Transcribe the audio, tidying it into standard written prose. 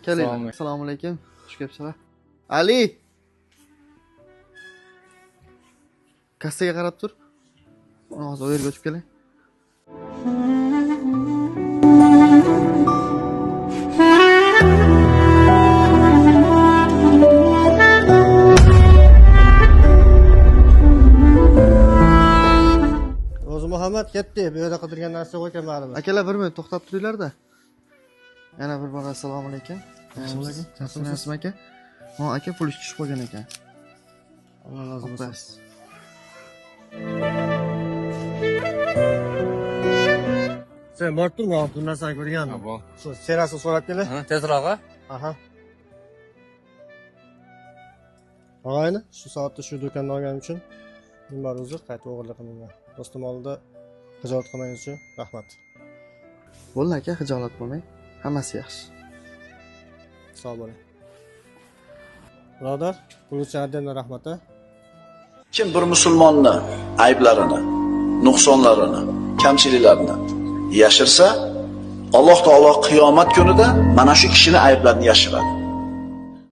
Keling. Assalomu alaykum. Xush kelibsizlar. Ali. Kassaga qarab tur. Hozir u yerga o'tib keling. O'zi Muhammad ketdi. Bu yerda qidirgan narsa qo'ygan baribir. Akalar bir minut to'xtab turinglar-da. Yana bir bor assalomu alaykum. Yaxshimisiz aka? Ha, aka pul tushib qo'ygan ekan. Alloh razı olsun. Sen borib turma, bu narsani ko'rgandim. Shu serasini so'rab kela. Ha, tezroq. Aha. Og'ayni, shu soatda shu do'kondan olganim uchun nima o'zi qayta o'g'irlik qilmayman. Do'stim oldida xijolat qilmagingiz uchun rahmat. Bo'ldi aka, xijolat bo'lmang. Hammasi yaxshi. Sog' bo'ling. Birodar, pul uchun adamga rahmat. Kim bir musulmonni ayblarini, nuqsonlarini, kamchiliklarini yashirsa, Alloh taolo qiyomat kunida mana shu kishini ayblarini yashiradi.